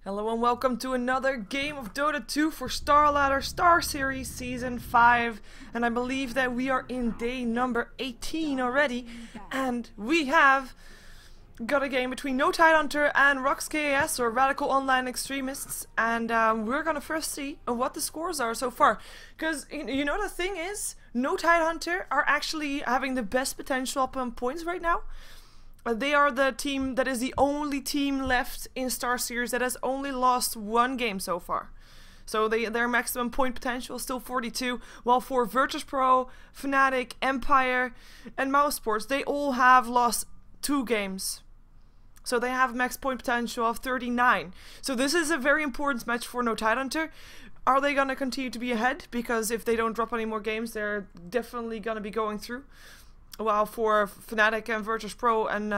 Hello and welcome to another game of Dota 2 for StarLadder Star Series Season 5. And I believe that we are in day number 18 already. And we have got a game between No Tidehunter and RoX.KiS, or Radical Online Extremists. And we're gonna first see what the scores are so far. Because, you know, the thing is, No Tidehunter are actually having the best potential up on points right now. They are the team that is the only team left in Star Series that has only lost one game so far. So their maximum point potential is still 42, while for Virtus.pro, Fnatic, Empire, and Mousesports, they all have lost 2 games. So they have max point potential of 39. So this is a very important match for No Tidehunter. Are they going to continue to be ahead? Because if they don't drop any more games, they're definitely going to be going through. While for Fnatic and Virtus.pro and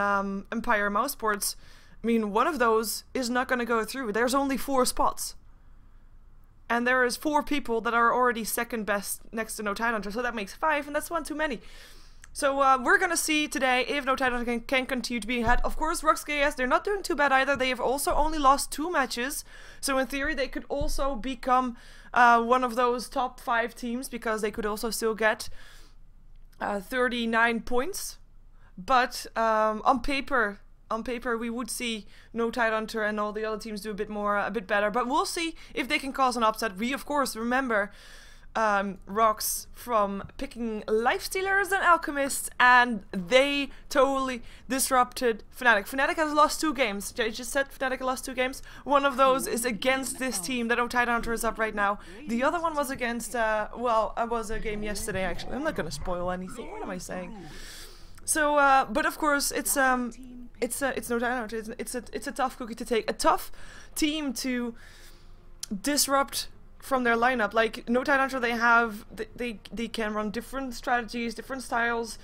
Empire Mousesports, I mean, one of those is not going to go through. There's only 4 spots. And there is 4 people that are already second best next to No Tidehunter, so that makes 5, and that's one too many. So we're going to see today if No Tidehunter can continue to be ahead. Of course, RoX.KiS, they're not doing too bad either. They have also only lost 2 matches, so in theory they could also become one of those top 5 teams, because they could also still get 39 points, but on paper we would see No Tidehunter and all the other teams do a bit better. But we'll see if they can cause an upset. We of course remember RoX from picking Lifestealers and Alchemists, and they totally disrupted Fnatic. Fnatic has lost 2 games. I just said Fnatic lost 2 games. One of those is against this team that No Tidehunter is up right now. The other one was against, well, it was a game yesterday actually. I'm not gonna spoil anything. What am I saying? So, but of course, it's No Tidehunter. It's a tough cookie to take. A tough team to disrupt from their lineup. Like No Tidehunter, they can run different strategies, different styles,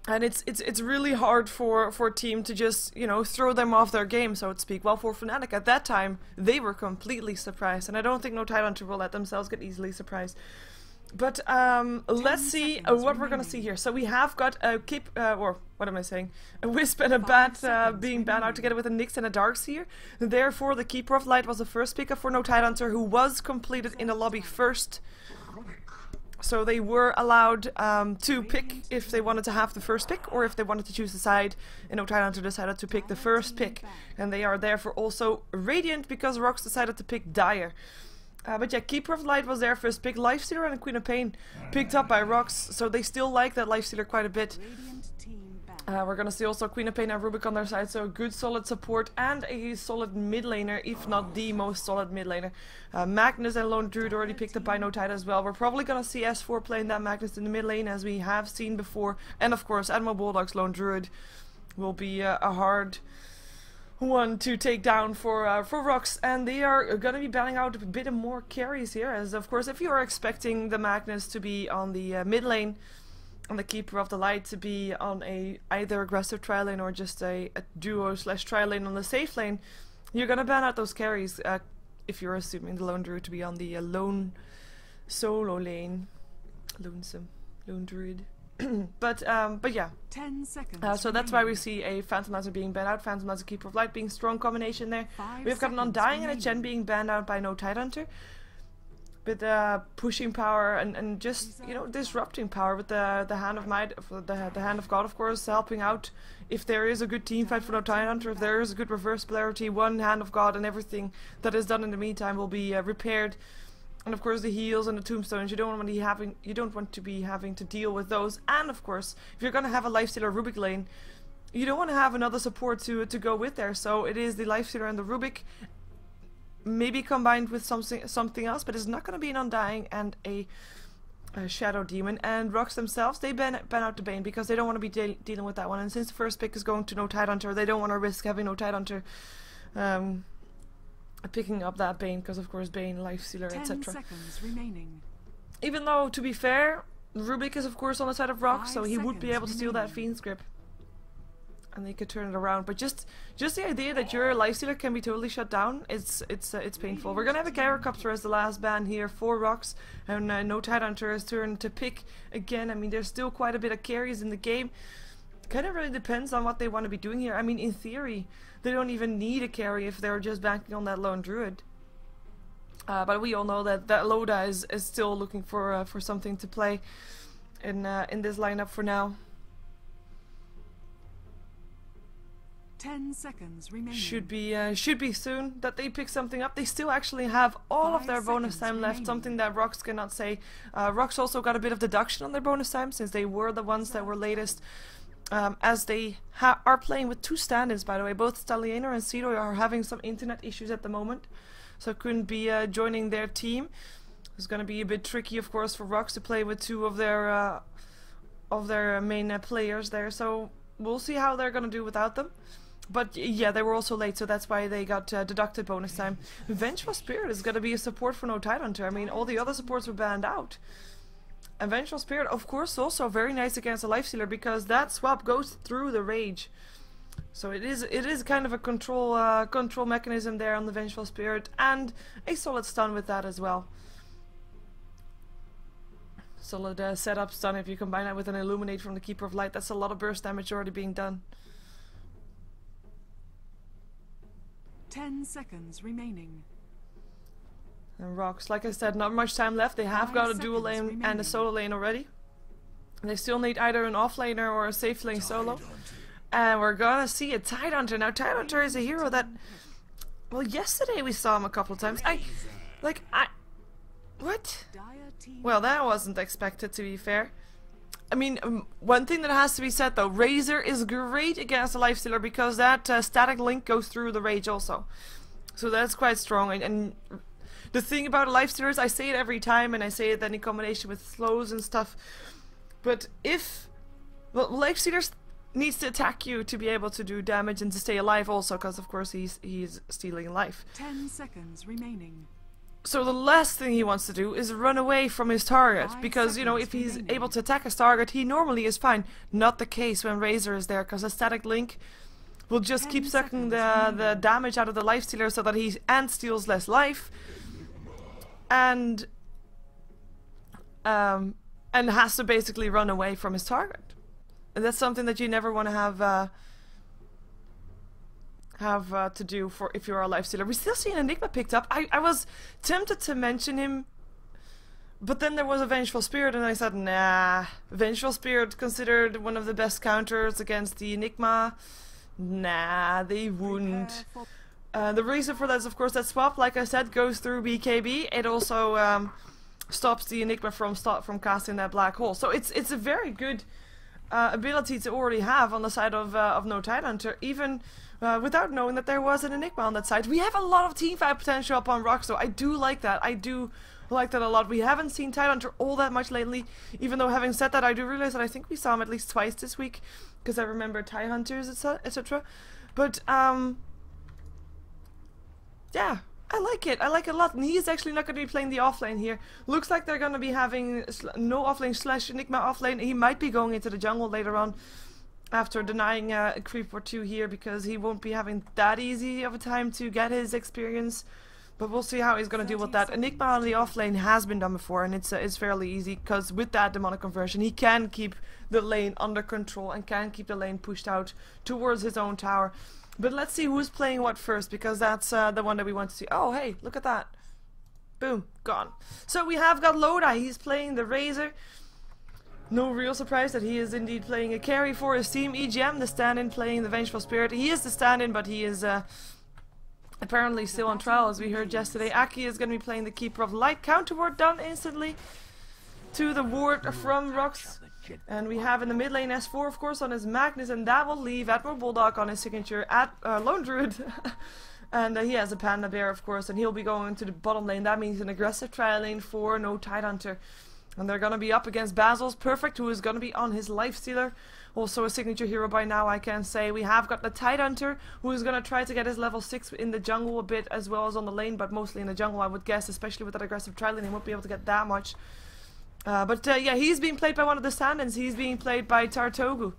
and it's really hard for a team to just, you know, throw them off their game, so to speak. Well, for Fnatic at that time, they were completely surprised, and I don't think No Tidehunter will let themselves get easily surprised. But let's see what we're gonna see here. So we have got a or what am I saying? A Wisp and a Bat being banned out together with a Nyx and a Darkseer. Therefore, the Keeper of Light was the first pickup for No Tidehunter, who was completed in the lobby first. So they were allowed to pick if they wanted to have the first pick, or if they wanted to choose a side. And No Tidehunter decided to pick the first pick, and they are therefore also Radiant, because RoX decided to pick Dire. But yeah, Keeper of Light was their first pick. Lifestealer and Queen of Pain picked up by RoX, so they still like that Lifestealer quite a bit. We're gonna see also Queen of Pain and Rubik on their side, so a good solid support and a solid mid laner, if not the most solid mid laner. Magnus and Lone Druid already picked up by No Tide as well. We're probably gonna see S4 playing that Magnus in the mid lane, as we have seen before. And of course, Admiral Bulldog's Lone Druid will be a hard one to take down for RoX, and they are gonna be banning out a bit more carries here, as of course if you are expecting the Magnus to be on the mid lane and the Keeper of the Light to be on a either aggressive tri lane or just a duo / tri lane on the safe lane, you're gonna ban out those carries if you're assuming the Lone Druid to be on the lone solo lane. Lonesome Lone Druid. But yeah. 10 seconds. So that's why we see a Phantom Lancer being banned out, Phantom Lancer, Keeper of Light being strong combination there. We've got an Undying and a Chen being banned out by No Tidehunter. With pushing power and just, you know, disrupting power with the Hand of Might, the Hand of God, of course, helping out if there is a good team fight for No Tidehunter, if there is a good reverse polarity, one Hand of God, and everything that is done in the meantime will be repaired. And of course the heals and the tombstones, you don't want to be having to deal with those. And of course, if you're gonna have a Lifestealer Rubik lane, you don't want to have another support to go with there. So it is the Lifestealer and the Rubik, maybe combined with something else, but it's not gonna be an Undying and a Shadow Demon. And RoX themselves, they ban out the Bane, because they don't want to be dealing with that one. And since the first pick is going to No Tidehunter, they don't want to risk having No Tidehunter picking up that Bane, because of course Bane, Lifestealer, etc. Even though, to be fair, Rubik is of course on the side of RoX, so he would be able to steal that Fiend's Grip, and they could turn it around. But just the idea that your Lifestealer can be totally shut down, it's painful. We're gonna have a Gyrocopter as the last ban here for RoX, and No Tidehunter is turn to pick again. I mean, there's still quite a bit of carries in the game. Kind of really depends on what they want to be doing here. I mean, in theory, they don't even need a carry if they're just banking on that lone druid. But we all know that Loda is still looking for something to play in this lineup for now. 10 seconds remaining. Should be soon that they pick something up. They still actually have all of their bonus time left, something that RoX cannot say. RoX also got a bit of deduction on their bonus time since they were the ones that were latest. As they are playing with 2 stand-ins, by the way. Both StarLadder and Cito are having some internet issues at the moment, so couldn't be joining their team. It's going to be a bit tricky, of course, for RoX to play with 2 of their main players there. So we'll see how they're going to do without them. But yeah, they were also late, so that's why they got deducted bonus time. Vengeful Spirit is going to be a support for no Tidehunter. I mean, all the other supports were banned out. And Vengeful Spirit, of course, also very nice against a Lifestealer because that swap goes through the rage. So it is kind of a control mechanism there on the Vengeful Spirit, and a solid stun with that as well. Solid setup stun if you combine that with an Illuminate from the Keeper of Light. That's a lot of burst damage already being done. 10 seconds remaining. And RoX, like I said, not much time left. They have got a dual lane and a solo lane already. They still need either an off laner or a safe lane solo. And we're gonna see a Tidehunter. Now Tidehunter is a hero that, well, yesterday we saw him a couple of times. What? Well, that wasn't expected, to be fair. I mean, one thing that has to be said though, Razor is great against a Lifestealer because that static link goes through the rage also. So that's quite strong. And the thing about a Lifestealer is, I say it every time, and I say it then in combination with slows and stuff. But if, well, Lifestealer needs to attack you to be able to do damage and to stay alive also, because of course he's stealing life. 10 seconds remaining. So the last thing he wants to do is run away from his target, because, you know, if he's able to attack his target, he normally is fine. Not the case when Razor is there, because a static link will just keep sucking the damage out of the Lifestealer so that he steals less life, and has to basically run away from his target. And that's something that you never want to have to do for if you're a Lifestealer. We still see an Enigma picked up. I was tempted to mention him, but then there was a Vengeful Spirit and I said, nah. Vengeful Spirit considered one of the best counters against the Enigma. Nah, they wouldn't. The reason for that is, of course, that swap, like I said, goes through BKB. It also stops the Enigma from casting that black hole. So it's a very good ability to already have on the side of no Tidehunter, even without knowing that there was an Enigma on that side. We have a lot of teamfight potential up on RoX, so I do like that. I do like that a lot. We haven't seen Tidehunter all that much lately, even though, having said that, I do realize that I think we saw him at least twice this week, because I remember Tidehunters, etc. But yeah, I like it. I like it a lot. And he is actually not going to be playing the offlane here. Looks like they're going to be having no offlane / Enigma offlane. He might be going into the jungle later on, after denying a creep or 2 here, because he won't be having that easy of a time to get his experience. But we'll see how he's going to deal with that. Enigma on the offlane has been done before, and it's fairly easy, because with that demonic conversion he can keep the lane under control and can keep the lane pushed out towards his own tower. But let's see who's playing what first, because that's the one that we want to see. Oh, hey, look at that. Boom, gone. So we have got Loda. He's playing the Razor. No real surprise that he is indeed playing a carry for his team. EGM, the stand-in, playing the Vengeful Spirit. He is the stand-in, but he is apparently still on trial, as we heard yesterday. Aki is going to be playing the Keeper of Light. Counter ward done instantly to the ward from RoX. And we have in the mid lane S4, of course, on his Magnus, and that will leave Admiral Bulldog on his signature at Lone Druid. And he has a Panda Bear, of course, and he'll be going to the bottom lane. That means an aggressive trial lane for no Tidehunter. And they're going to be up against Basil's Perfect, who is going to be on his Lifestealer. Also a signature hero by now, I can say. We have got the Tidehunter, who is going to try to get his level 6 in the jungle a bit, as well as on the lane, but mostly in the jungle, I would guess, especially with that aggressive trial lane. He won't be able to get that much. But yeah, he's being played by one of the stand-ins. He's being played by Tartugo.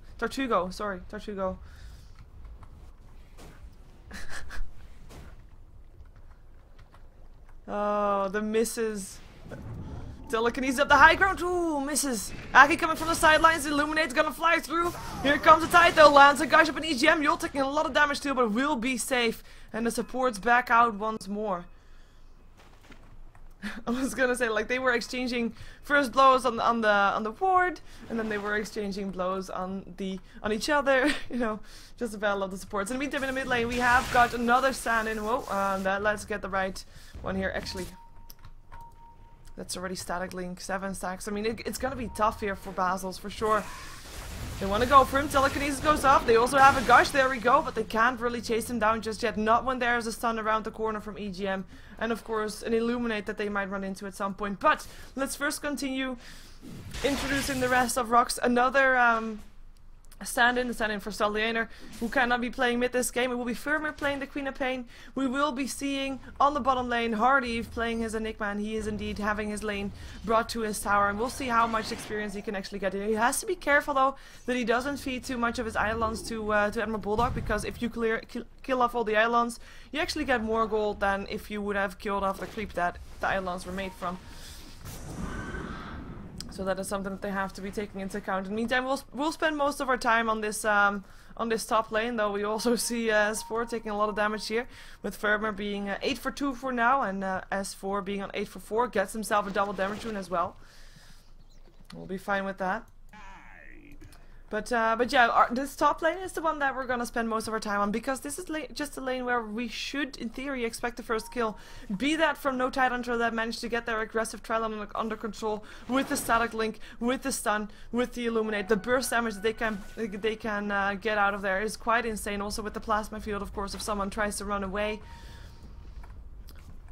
Oh, the misses. Telekinesis up the high ground. Ooh, misses. Aki coming from the sidelines. Illuminate's gonna fly through. Here comes the tide though. Lands a guys up in EGM. You're taking a lot of damage too, but will be safe. And the support's back out once more. I was gonna say, like, they were exchanging first blows on the ward, and then they were exchanging blows on each other. You know, just a battle of the supports. In the meantime, in the mid lane, we have got another stand in. Whoa, let's get the right one here. Actually, that's already static link 7 stacks. I mean, it's gonna be tough here for Basils for sure. They want to go for him. Telekinesis goes off. They also have a gush. There we go. But they can't really chase him down just yet. Not when there's a stun around the corner from EGM. And of course, an Illuminate that they might run into at some point. But let's first continue introducing the rest of RoX. Another stand-in for StarLadder, who cannot be playing mid this game. It will be Firmer playing the Queen of Pain. We will be seeing on the bottom lane Hardy playing his Enigma, and he is indeed having his lane brought to his tower, and we'll see how much experience he can actually get. He has to be careful though that he doesn't feed too much of his Eidolons to Admiral Bulldog, because if you kill off all the Eidolons, you actually get more gold than if you would have killed off the creep that the Eidolons were made from. So that is something that they have to be taking into account. In the meantime, we'll spend most of our time on this top lane, though we also see S4 taking a lot of damage here, with Firmer being 8 for 2 for now, and S4 being on 8 for 4, gets himself a double damage rune as well. We'll be fine with that. But yeah, this top lane is the one that we're gonna spend most of our time on, because this is just a lane where we should, in theory, expect the first kill. Be that from no Tidehunter that managed to get their aggressive trial under control with the static link, with the stun, with the Illuminate. The burst damage that they can get out of there is quite insane. Also with the plasma field, of course, if someone tries to run away.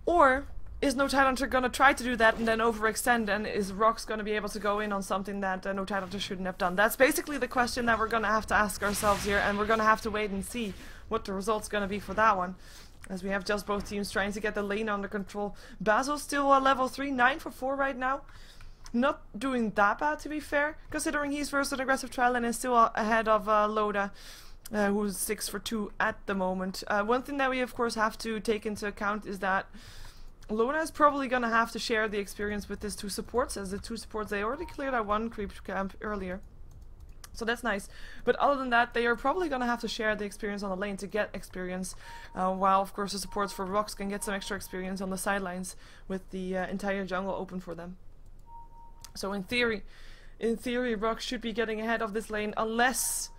Or is no Tidehunter gonna try to do that and then overextend, and is RoX gonna be able to go in on something that no Tidehunter shouldn't have done? That's basically the question that we're gonna have to ask ourselves here, and we're gonna have to wait and see what the result's gonna be for that one, as we have just both teams trying to get the lane under control. Basil's still level 3, 9 for 4 right now. Not doing that bad, to be fair, considering he's first an aggressive trial and is still ahead of Loda, who's 6 for 2 at the moment. One thing that we of course have to take into account is that Lona is probably gonna have to share the experience with his 2 supports, as the 2 supports, they already cleared out 1 creep camp earlier. So that's nice. But other than that, they are probably gonna have to share the experience on the lane to get experience, while of course the supports for RoX can get some extra experience on the sidelines with the entire jungle open for them. So in theory, RoX should be getting ahead of this lane, unless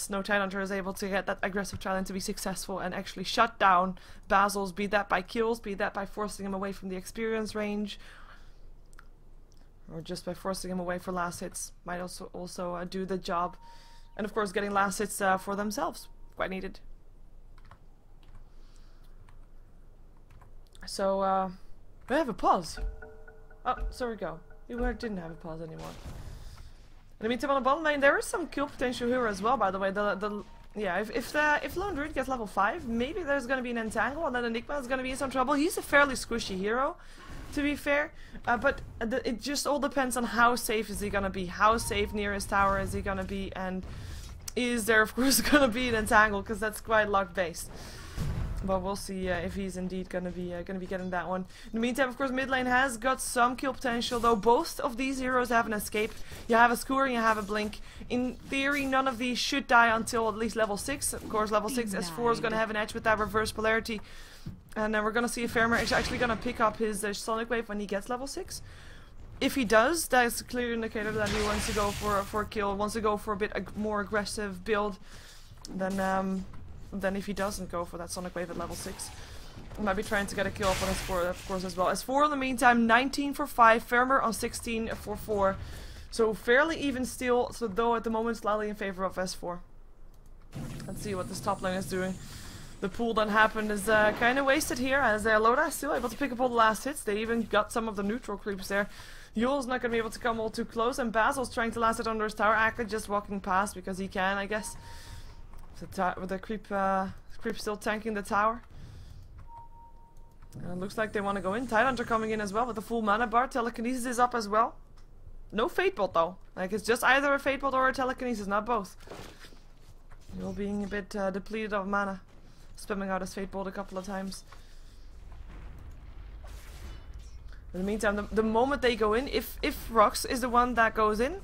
no Tidehunter is able to get that aggressive trial to be successful and actually shut down Basils, be that by kills, be that by forcing him away from the experience range, or just by forcing him away for last hits. Might also do the job. And of course getting last hits for themselves, quite needed. So we have a pause. Oh, sorry, go. We didn't have a pause anymore. In the meantime, on the bottom lane, there is some kill potential here as well, by the way. Yeah, if Lone Druid gets level 5, maybe there's going to be an Entangle, and then Enigma is going to be in some trouble. He's a fairly squishy hero, to be fair. But it just all depends on how safe is he going to be. How safe near his tower is he going to be, and is there, of course, going to be an Entangle, because that's quite luck-based. But we'll see if he's indeed gonna be getting that one. In the meantime, of course, mid lane has got some kill potential, though both of these heroes have an escape. You have a Skewer and you have a Blink. In theory, none of these should die until at least level 6. Of course, level 6 S4 is gonna have an edge with that reverse polarity. And then we're gonna see if Firmer is actually gonna pick up his Sonic Wave when he gets level 6. If he does, that's a clear indicator that he wants to go for a kill, wants to go for a bit more aggressive build than if he doesn't go for that Sonic Wave at level 6. He might be trying to get a kill off on S4, of course, as well. S4 in the meantime, 19 for 5, Firmer on 16 for 4. So fairly even still, so though at the moment slightly in favor of S4. Let's see what this top lane is doing. The pool that happened is kind of wasted here, as Loda is still able to pick up all the last hits. They even got some of the neutral creeps there. Yule's not going to be able to come all too close, and Basil's trying to last it under his tower. Akka just walking past because he can, I guess. With the creep still tanking the tower. Looks like they want to go in. Tidehunter coming in as well with the full mana bar. Telekinesis is up as well. No Fate Bolt though. Like, it's just either a Fate Bolt or a Telekinesis, not both. You're being a bit depleted of mana. Spamming out his Fate Bolt a couple of times. In the meantime, the moment they go in, if RoX is the one that goes in,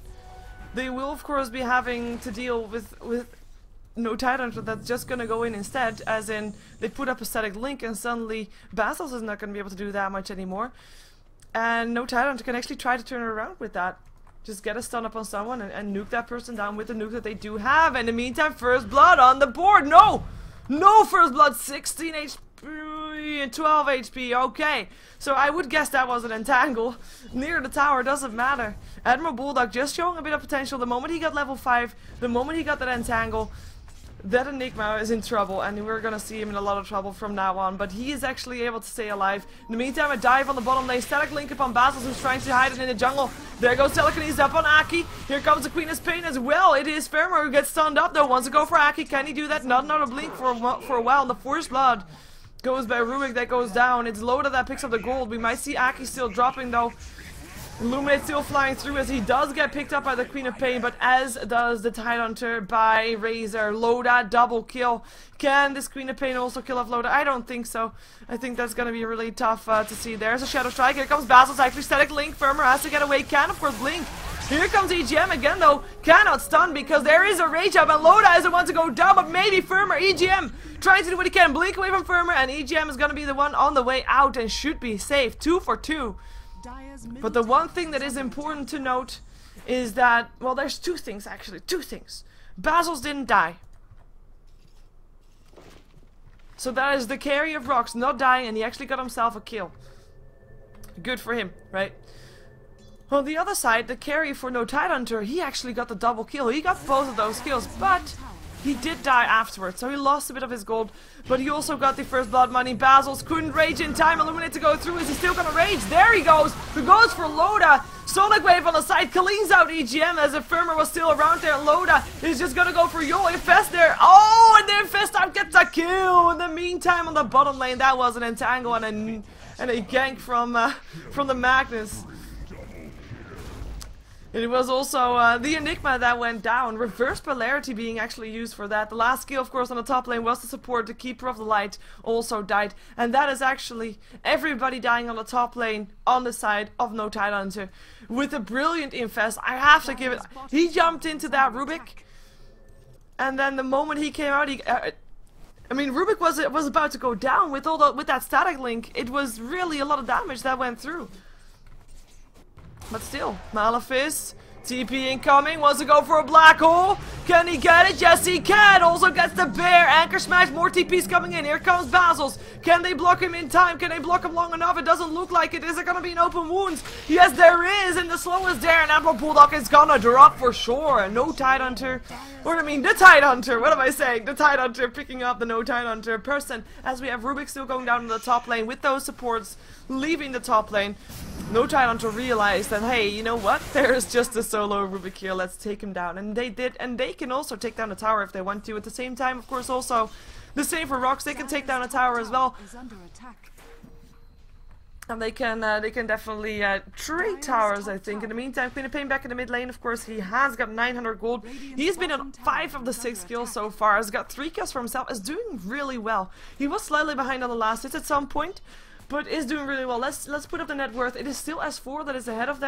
they will of course be having to deal with no Tidehunter that's just gonna go in instead, as in they put up a static link and suddenly Basils is not gonna be able to do that much anymore. And no Tidehunter can actually try to turn it around with that. Just get a stun up on someone and nuke that person down with the nuke that they do have. In the meantime, first blood on the board. No! No first blood, 16 HP and 12 HP. Okay. So I would guess that was an entangle. Near the tower, doesn't matter. Admiral Bulldog just showing a bit of potential. The moment he got level 5, the moment he got that entangle, that Enigma is in trouble, and we're gonna see him in a lot of trouble from now on, but he is actually able to stay alive. In the meantime, a dive on the bottom lane, static link upon Basils, who's trying to hide it in the jungle. There goes Telekinesis up on Aki. Here comes the Queen of Pain as well. It is Fermer who gets stunned up though, wants to go for Aki. Can he do that? Not another blink for a while. The first blood goes by Rubik, that goes down. It's Loda that picks up the gold. We might see Aki still dropping though. Illuminate still flying through as he does get picked up by the Queen of Pain, but as does the Tidehunter by Razor. Loda double kill. Can this Queen of Pain also kill off Loda? I don't think so. I think that's gonna be really tough to see. There's a Shadow Strike. Here comes Basil's actually static link. Firmer has to get away. Can of course blink. Here comes EGM again though. Cannot stun because there is a rage up and Loda is the one to go down, but maybe Firmer. EGM trying to do what he can. Blink away from Firmer, and EGM is gonna be the one on the way out and should be safe. 2 for 2. But the one thing that is important to note is that, well, there's two things actually. Two things. Basils didn't die. So that is the carry of RoX not dying, and he actually got himself a kill. Good for him, right? On the other side, the carry for no Tidehunter, he actually got the double kill. He got both of those kills, but he did die afterwards, so he lost a bit of his gold, but he also got the first blood money. Basils couldn't rage in time. Illuminate to go through. Is he still gonna rage? There he goes. He goes for Loda. Sonic Wave on the side cleans out EGM as if Firmer was still around there. Loda is just gonna go for Yo. Infest there. Oh, and the Infest out gets a kill. In the meantime, on the bottom lane, that was an entangle and a gank from the Magnus. It was also the Enigma that went down. Reverse polarity being actually used for that. The last skill, of course, on the top lane was the support. The Keeper of the Light also died. And that is actually everybody dying on the top lane on the side of no Tidehunter. With a brilliant infest. I have to give it. He jumped into that Rubik. And then the moment he came out, I mean, Rubik was about to go down with that static link. It was really a lot of damage that went through. But still, Malefice, TP incoming, wants to go for a black hole. Can he get it? Yes, he can. Also gets the bear. Anchor smash, more TPs coming in. Here comes Basils. Can they block him in time? Can they block him long enough? It doesn't look like it. Is it going to be an open wounds? Yes, there is. And the slow is there. And Admiral Bulldog is going to drop for sure. No Tidehunter. Or I mean, the Tidehunter. What am I saying? The Tidehunter picking up the no Tidehunter person. As we have Rubik still going down in the top lane with those supports leaving the top lane. No Tidehunter realized that, hey, you know what? There is just a solo Rubik here. Let's take him down. And they did. And they can also take down the tower if they want to. At the same time, of course, also the same for RoX. They can take down a tower as well. And they can definitely trade towers, I think. In the meantime, Queen of Pain back in the mid lane. Of course, he has got 900 gold. He's been on 5 of the 6 kills so far. Has got 3 kills for himself. Is doing really well. He was slightly behind on the last hits at some point, but is doing really well. Let's put up the net worth. It is still S4 that is ahead of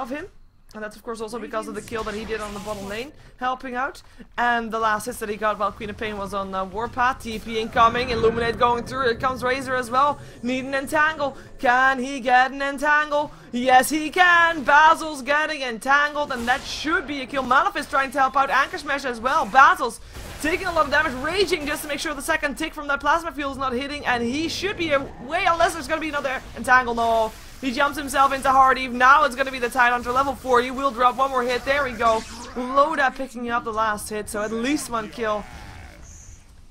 him. And that's of course also because of the kill that he did on the bottom lane, helping out. And the last hits that he got while Queen of Pain was on Warpath. TP incoming, Illuminate going through. Here comes Razor as well. Need an entangle. Can he get an entangle? Yes, he can. Basil's getting entangled, and that should be a kill. Malefice trying to help out. Anchor Smash as well. Basil's taking a lot of damage, raging just to make sure the second tick from that plasma fuel is not hitting, and he should be away unless there's going to be another entangle. No. He jumps himself into hard Eve. Now it's going to be the Tidehunter level 4. He will drop one more hit. There we go. Loda picking up the last hit, so at least 1 kill.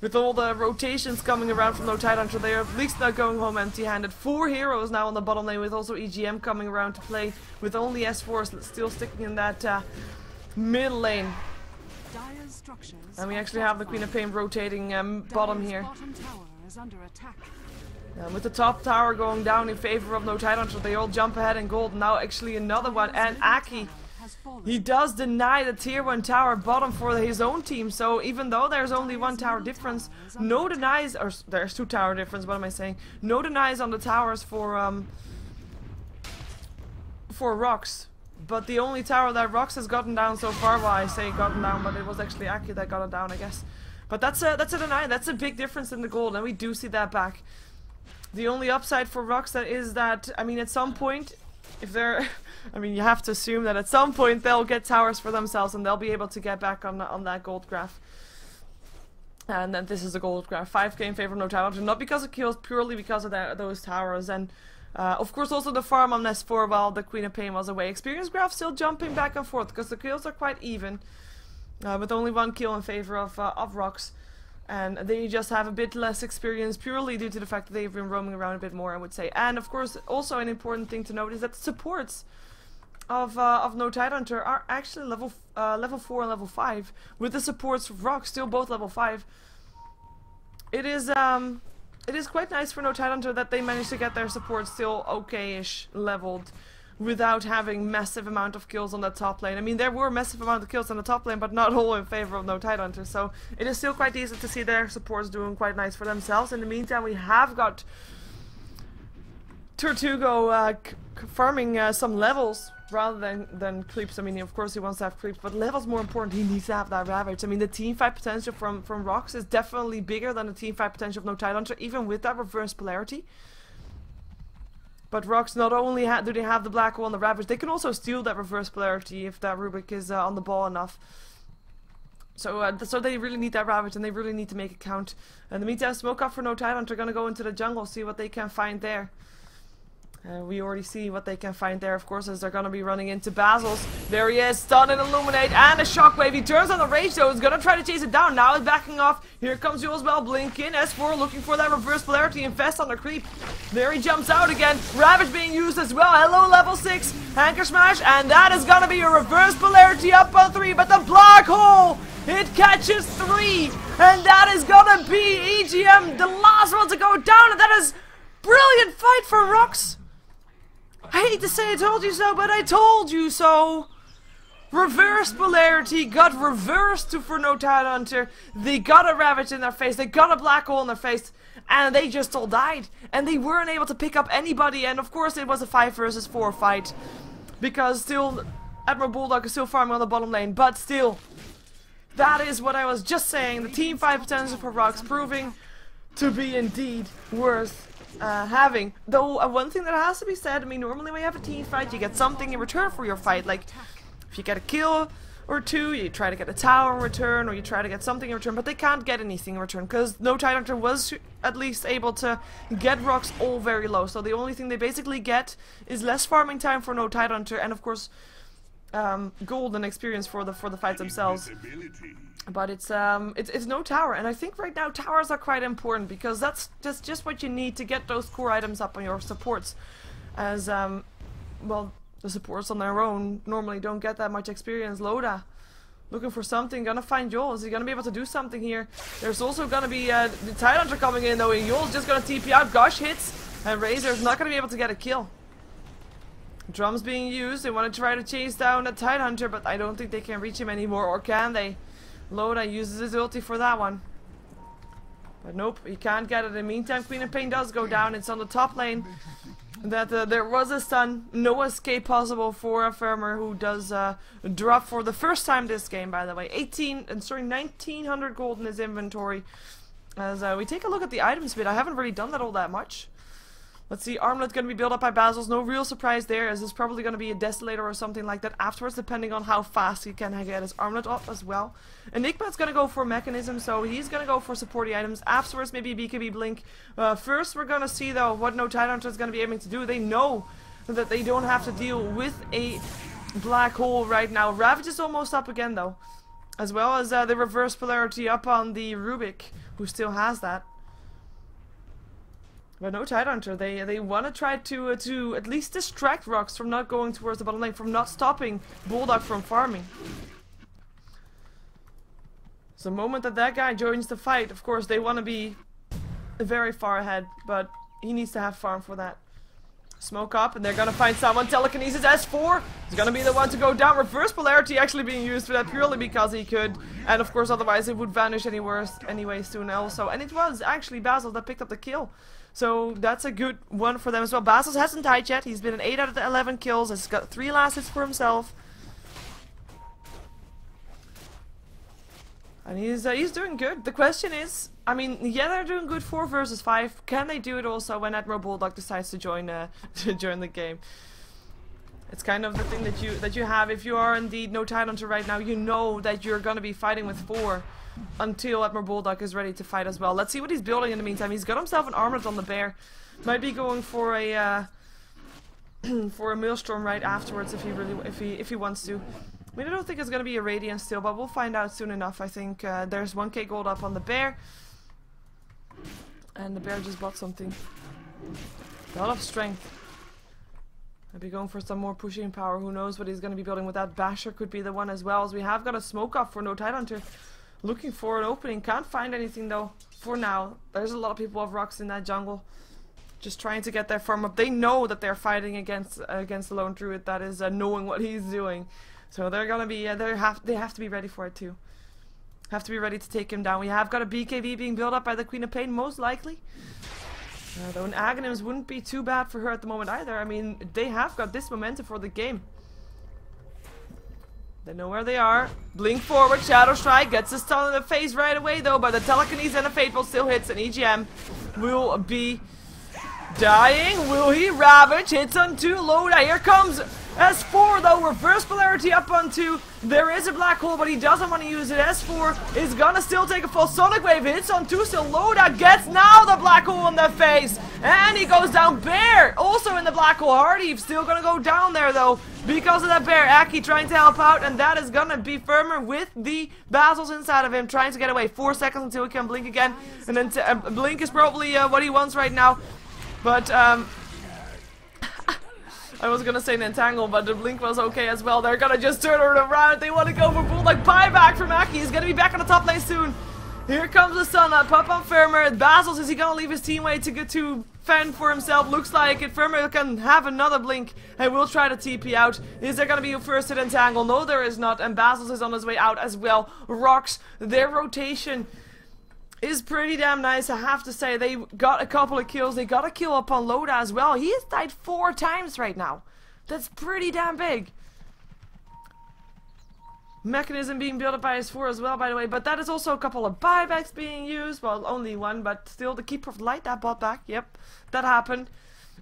With all the rotations coming around from no Tidehunter, they are at least not going home empty-handed. 4 heroes now on the bottom lane, with also EGM coming around to play, with only S4 still sticking in that mid lane. And we actually have the Queen of Pain rotating bottom here. With the top tower going down in favor of no Tidehunter, they all jump ahead in gold. Now actually another one, and Aki, he does deny the tier 1 tower bottom for his own team. So even though there's only 1 tower difference, no denies, or there's 2 tower difference, what am I saying? No denies on the towers for for RoX. But the only tower that RoX has gotten down so far, well, I say gotten down, but it was actually Aki that got it down, I guess. But that's a deny. That's a big difference in the gold, and we do see that back. The only upside for RoX that is that, I mean, at some point, if they're, I mean, you have to assume that at some point they'll get towers for themselves and they'll be able to get back on that gold graph. And then this is a gold graph. 5k in favor of no tower, not because of kills, purely because of those towers. And of course also the farm on S4 while the Queen of Pain was away. Experience graph still jumping back and forth because the kills are quite even. With only 1 kill in favor of RoX. And they just have a bit less experience purely due to the fact that they've been roaming around a bit more, I would say. And of course also an important thing to note is that the supports of No Tidehunter are actually level 4 and level 5. With the supports of RoX still both level 5. It is quite nice for No Tidehunter that they managed to get their supports still okay-ish leveled without having massive amount of kills on the top lane. I mean, there were massive amount of kills on the top lane, but not all in favor of No Tidehunter. So it is still quite easy to see their supports doing quite nice for themselves. In the meantime, we have got Tortugo farming some levels rather than creeps. I mean, of course he wants to have creeps, but levels more important. He needs to have that Ravage. I mean, the team fight potential from RoX is definitely bigger than the team fight potential of No Tidehunter, even with that reverse polarity. But RoX not only do they have the black hole and the Ravage, they can also steal that reverse polarity if that Rubik is on the ball enough. So they really need that Ravage and they really need to make it count. In the meantime, smoke up for No Tidehunter, gonna go into the jungle, see what they can find there. We already see what they can find there, of course, as they're gonna be running into Basil's. There he is, stun and illuminate, and a shockwave. He turns on the rage though, he's gonna try to chase it down. Now he's backing off. Here comes Jules Bell, blink in. S4 looking for that reverse polarity, infest on the creep. There he jumps out again. Ravage being used as well. Hello, level 6. Anchor smash, and that is gonna be a reverse polarity up on 3, but the black hole! It catches 3, and that is gonna be EGM, the last one to go down, and that is brilliant fight for RoX. I hate to say I told you so, but I told you so! Reverse polarity got reversed for No Tidehunter. They got a Ravage in their face, they got a black hole in their face, and they just all died. And they weren't able to pick up anybody, and of course it was a 5 versus 4 fight. Because still, Admiral Bulldog is still farming on the bottom lane, but still, that is what I was just saying. The team fight potential for RoX proving to be indeed worth having. Though one thing that has to be said, I mean, normally when you have a team fight, you get something in return for your fight. Like, if you get a kill or 2, you try to get a tower in return, or you try to get something in return, but they can't get anything in return, because No Tidehunter was at least able to get RoX all very low. So the only thing they basically get is less farming time for No Tidehunter, and of course, gold and experience for the fights themselves. But it's no tower, and I think right now towers are quite important, because that's just what you need to get those core items up on your supports. As well, the supports on their own normally don't get that much experience. Loda looking for something, gonna find Yol. Is he gonna be able to do something here? There's also gonna be the Tidehunter coming in though, and Yol's just gonna TP out. Gosh hits, and Razor's not gonna be able to get a kill. Drums being used, they want to try to chase down a Tidehunter, but I don't think they can reach him anymore, or can they? Loda uses his ulti for that one. But nope, he can't get it. In the meantime, Queen of Pain does go down. It's on the top lane. That there was a stun. No escape possible for a farmer who does drop for the first time this game, by the way. 1900 gold in his inventory. As we take a look at the items bit, I haven't really done that all that much. Let's see, Armlet going to be built up by Basil's. No real surprise there, as it's probably going to be a Desolator or something like that afterwards, depending on how fast he can get his Armlet up as well. Enigma's going to go for Mechanism, so he's going to go for supporting items. Afterwards, maybe BKB Blink. First, we're going to see, though, what No Tidehunter is going to be aiming to do. They know that they don't have to deal with a black hole right now. Ravage is almost up again, though. As well as the reverse polarity up on the Rubik, who still has that. But No Tidehunter, they want to try to at least distract RoX from not going towards the bottom lane, from not stopping Bulldog from farming. So the moment that guy joins the fight, of course they want to be very far ahead, but he needs to have farm for that. Smoke up, and they're gonna find someone. Telekinesis S4 is gonna be the one to go down. Reverse polarity actually being used for that purely because he could, and of course otherwise it would vanish anyway soon also. And it was actually Basil that picked up the kill. So that's a good one for them as well. Basils hasn't died yet. He's been an 8 out of the 11 kills. Has got 3 last hits for himself. And he's doing good. The question is, I mean, yeah, they're doing good 4 versus 5. Can they do it also when Admiral Bulldog decides to join the game? It's kind of the thing that you have if you are indeed no Tide Hunter right now. You know that you're gonna be fighting with 4 until Admiral Bulldog is ready to fight as well. Let's see what he's building in the meantime. He's got himself an armlet on the bear. Might be going for a for a maelstrom right afterwards if he wants to. I mean, I don't think it's going to be a Radiant still, but we'll find out soon enough. I think there's 1k gold up on the bear. And the bear just bought something. A lot of strength. I'll be going for some more pushing power. Who knows what he's going to be building with that. Basher could be the one as well, as we have got a smoke up for no Tide Hunter. Looking for an opening. Can't find anything though for now. There's a lot of people with RoX in that jungle. Just trying to get their farm up. They know that they're fighting against the lone druid that is knowing what he's doing. So they're gonna be they have to be ready for it too. Have to be ready to take him down. We have got a BKB being built up by the Queen of Pain, most likely. Though an Aghanims wouldn't be too bad for her at the moment either. I mean, they have got this momentum for the game. They know where they are. Blink forward, Shadow Strike gets a stun in the face right away though, but the Telekinesis and the Fateful still hits, and EGM will be dying. Will he? Ravage hits on 2. Loda. Here comes S4 though. Reverse polarity up on 2. There is a black hole, but he doesn't want to use it. S4 is gonna still take a full Sonic Wave. Hits on 2. Still Loda gets now the black hole in the face. And he goes down. Bear also in the black hole. Hardy still gonna go down there though because of that bear. Aki trying to help out, and that is gonna be Firmer with the Basils inside of him trying to get away. 4 seconds until he can blink again. And then blink is probably what he wants right now. But, I was gonna say Nantangle, but the blink was okay as well. They're gonna just turn it around. They want to go for Bulldog. Buyback from Aki. He's gonna be back on the top lane soon. Here comes the sun up. Pop on Firmer. Basils, is he gonna leave his teammate to get to fend for himself? Looks like it. Firmer can have another blink and will try to TP out. Is there gonna be a first hit Entangle? No, there is not. And Basils is on his way out as well. RoX, their rotation is pretty damn nice, I have to say. They got a couple of kills. They got a kill up on Loda as well. He has died 4 times right now. That's pretty damn big. Mechanism being built up by S4 as well, by the way. But that is also a couple of buybacks being used. Well, only one, but still the Keeper of Light that bought back. Yep, that happened.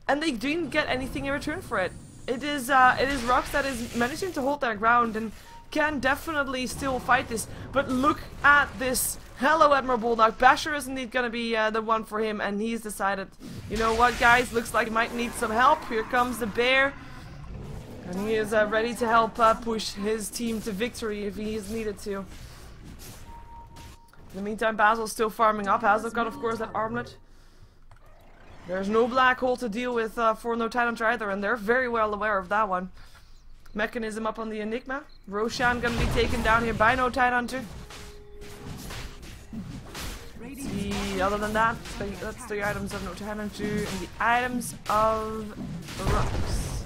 And they didn't get anything in return for it. It is RoX that is managing to hold their ground and can definitely still fight this. But look at this. Hello, Admiral Bulldog. Basher is indeed gonna be the one for him, and he's decided, you know what, guys, looks like he might need some help. Here comes the bear, and he is ready to help push his team to victory if he is needed to. In the meantime, Basil's still farming up. Has got, of course, that armlet. There's no black hole to deal with for no Tide Hunter either, and they're very well aware of that one. Mechanism up on the Enigma. Roshan gonna be taken down here by no Tide Hunter. Other than that, that's the items of no Tide Hunter and the items of RoX.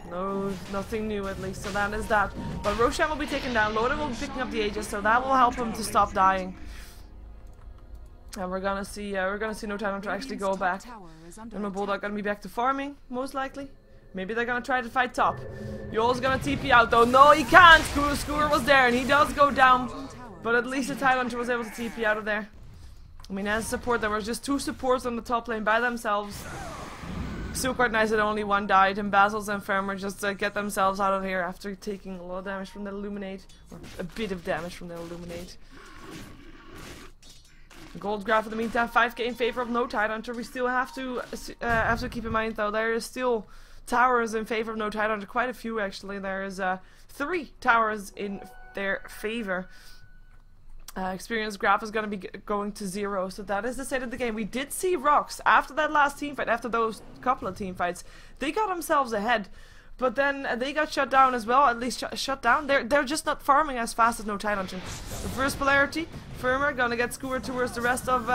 No, nothing new at least, so that is that. But Roshan will be taken down. Loda will be picking up the Aegis, so that will help him to stop dying. And we're gonna see no Tide Hunter actually go back. And my Bulldog gonna be back to farming, most likely. Maybe they're gonna try to fight top. Yoel's gonna TP out though. No, he can't. Scooter was there, and he does go down. But at least the Tide Hunter was able to TP out of there. I mean, as support, there was just 2 supports on the top lane by themselves. Still quite nice that only 1 died, and Basils and Firmer just get themselves out of here after taking a lot of damage from the Illuminate. Or a bit of damage from the Illuminate. Gold graph in the meantime, 5k in favor of no Tide Hunter. We still have to keep in mind though, there is still towers in favor of no Tide Hunter. Quite a few actually. There is 3 towers in their favor. Experience graph is going to be going to 0, so that is the state of the game. We did see RoX after that last team fight, after those couple of team fights, they got themselves ahead, but then they got shut down as well. At least shut down. They're just not farming as fast as no Tide Hunter. Reverse polarity, Firmer gonna get skewered towards the rest of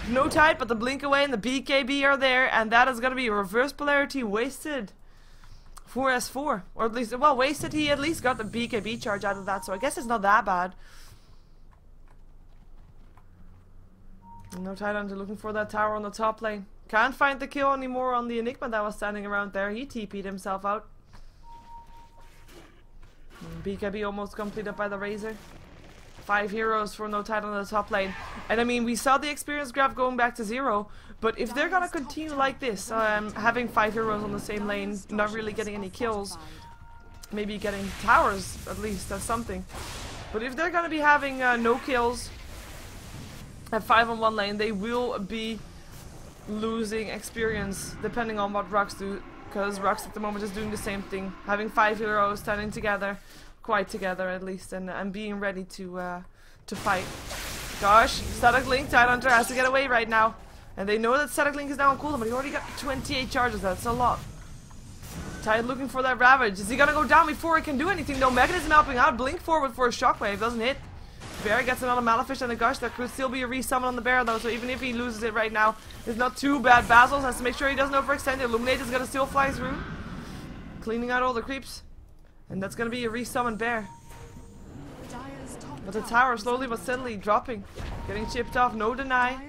no Tide, but the blink away and the BKB are there, and that is gonna be reverse polarity wasted for S4, or at least, well, wasted. He at least got the BKB charge out of that, so I guess it's not that bad. No Tidehunter looking for that tower on the top lane. Can't find the kill anymore on the Enigma that was standing around there. He TP'd himself out. BKB almost completed by the Razor. 5 heroes for no Tidehunter on the top lane. And I mean, we saw the experience graph going back to 0. But if they're gonna continue like this, having 5 heroes on the same lane, not really getting any kills, maybe getting towers at least, that's something. But if they're gonna be having no kills at 5 on one lane, they will be losing experience depending on what RoX do, because RoX at the moment is doing the same thing, having 5 heroes standing together, quite together at least, and being ready to fight. Gosh, Static Link, Tidehunter has to get away right now, and they know that Static Link is now on cooldown, but he already got 28 charges. That's a lot. Tide looking for that Ravage. Is he gonna go down before he can do anything? No, Mechanism helping out. Blink forward for a shockwave, doesn't hit. Bear gets another Malefish, and a Gush. That could still be a resummon on the Bear though, so even if he loses it right now, it's not too bad. Basil has to make sure he doesn't overextend. The Illuminate is gonna still fly through, cleaning out all the creeps, and that's gonna be a resummon Bear. But the tower slowly but steadily dropping, getting chipped off. No deny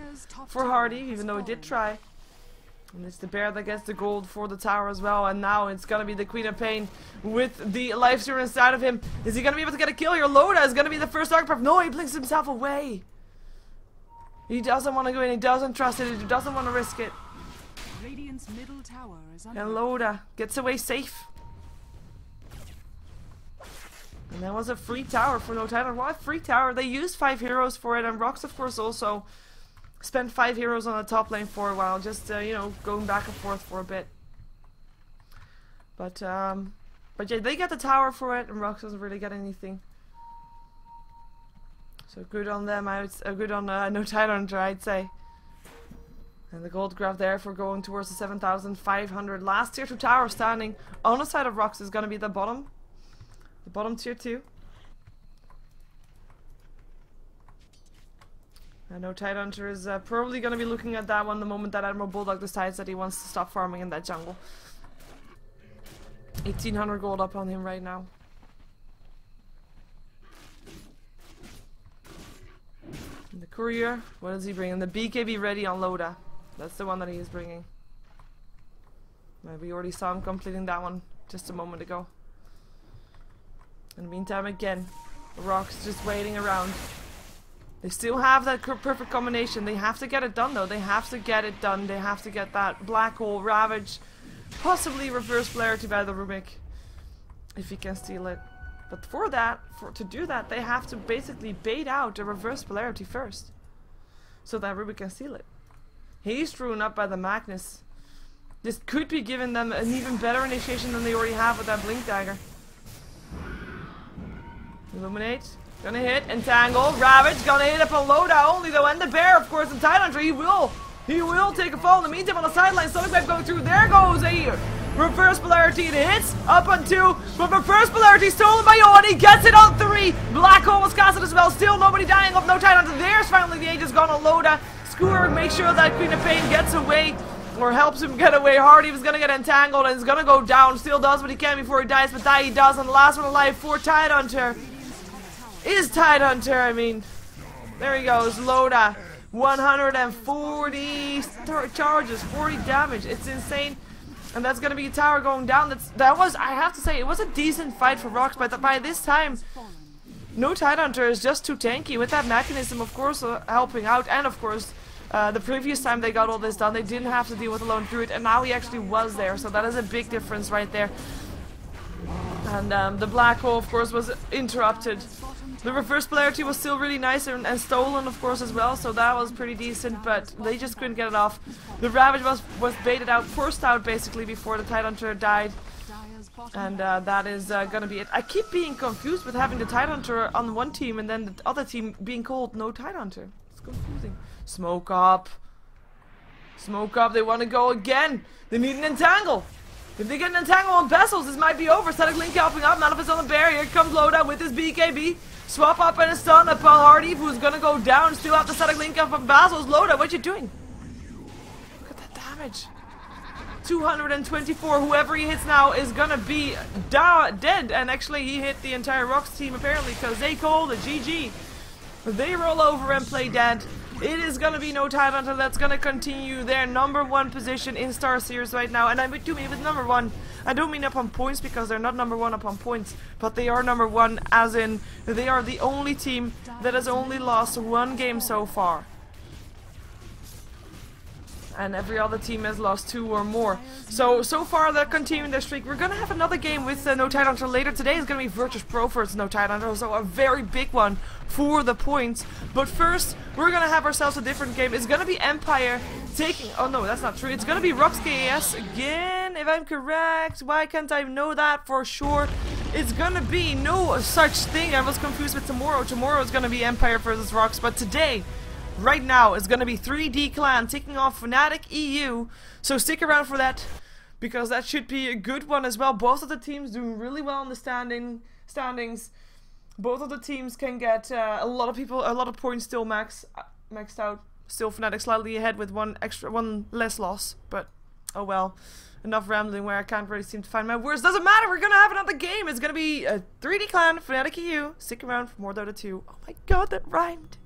for Hardy, even though he did try. And it's the Bear that gets the gold for the tower as well. And now it's gonna be the Queen of Pain with the life stealer inside of him. Is he gonna be able to get a kill here? Loda is gonna be the first Dark Breath. No, he blinks himself away. He doesn't want to go in. He doesn't trust it. He doesn't want to risk it. Radiant's middle tower is under And Loda gets away safe. And that was a free tower for no Tidehunter. What free tower? They used 5 heroes for it, and RoX of course also spent 5 heroes on the top lane for a while, just you know, going back and forth for a bit. But yeah, they get the tower for it, and RoX doesn't really get anything. So good on them. Good on no Tidehunter, I'd say. And the gold grab there for going towards the 7,500. Last tier 2 tower standing on the side of RoX is going to be the bottom tier 2. I know Tidehunter is probably going to be looking at that one the moment that Admiral Bulldog decides that he wants to stop farming in that jungle. 1,800 gold up on him right now. And the courier, what is he bringing? The BKB ready on Loda. That's the one that he is bringing. We already saw him completing that one just a moment ago. In the meantime, again, RoX just waiting around. They still have that perfect combination. They have to get it done though. They have to get it done. They have to get that Black Hole, Ravage, possibly reverse polarity by the Rubik, if he can steal it. But for that, to do that, they have to basically bait out a reverse polarity first, so that Rubik can steal it. He's strewn up by the Magnus. This could be giving them an even better initiation than they already have with that Blink Dagger. Illuminate. Gonna hit, entangle, Ravage, gonna hit up on Loda only though, and the Bear, of course, and Tidehunter, he will take a fall. In the meantime, on the sideline, Sonic Wave going through, there goes a reverse polarity, it hits, up on 2, but reverse polarity stolen by Yo, and he gets it on 3, Black Hole was casted as well, still nobody dying of no Tidehunter, there's finally the Aegis gone on Loda, Skewer, make sure that Queen of Pain gets away, or helps him get away. Hardy was gonna get entangled, and he's gonna go down, still does what he can before he dies, but die he does, and the last one alive for Tidehunter is Tidehunter. I mean, there he goes. Loda, 140 charges, 40 damage. It's insane, and that's gonna be a tower going down. That was, I have to say, it was a decent fight for RoX. But by this time, no Tidehunter is just too tanky. With that mechanism, of course, helping out, and of course, the previous time they got all this done, they didn't have to deal with a lone druid, and now he actually was there. So that is a big difference right there. And the Black Hole, of course, was interrupted. The reverse polarity was still really nice and stolen, of course, as well, so that was pretty decent, but they just couldn't get it off. The Ravage was baited out, forced out basically before the Tidehunter died, and that is gonna be it. I keep being confused with having the Tidehunter on one team and then the other team being called no Tidehunter. It's confusing. Smoke up. Smoke up, they want to go again. They need an entangle. If they get an entangle on vessels, this might be over. Static Link helping up, Manifest on the Bear. Here comes Loda with his BKB. Swap up and a stun upon Hardy, who's gonna go down. Still have the Static Link up from Basil's. Loda, what you doing? Look at that damage. 224. Whoever he hits now is gonna be dead. And actually, he hit the entire RoX team apparently, because they called it GG. They roll over and play dead. It is gonna be no title until that's gonna continue their #1 position in Star Series right now. And I do mean with #1, I don't mean upon points because they're not #1 upon points, but they are #1 as in they are the only team that has only lost 1 game so far. And every other team has lost 2 or more. So far they're continuing their streak. We're gonna have another game with no title until later today. It's gonna be Virtus Pro versus no title until, so a very big one for the points. But first, we're gonna have ourselves a different game. It's gonna be Empire taking. Oh no, that's not true. It's gonna be RoX.KiS again, if I'm correct. Why can't I know that for sure? It's gonna be no such thing. I was confused with tomorrow. Tomorrow is gonna be Empire versus RoX, but today, right now, it's gonna be 3D Clan taking off Fnatic EU. So stick around for that, because that should be a good one as well. Both of the teams doing really well in the standings. Both of the teams can get a lot of points still maxed out. Still Fnatic slightly ahead with one less loss, but oh well. Enough rambling where I can't really seem to find my words. Doesn't matter, we're gonna have another game. It's gonna be a 3D Clan, Fnatic EU. Stick around for more Dota 2. Oh my god, that rhymed.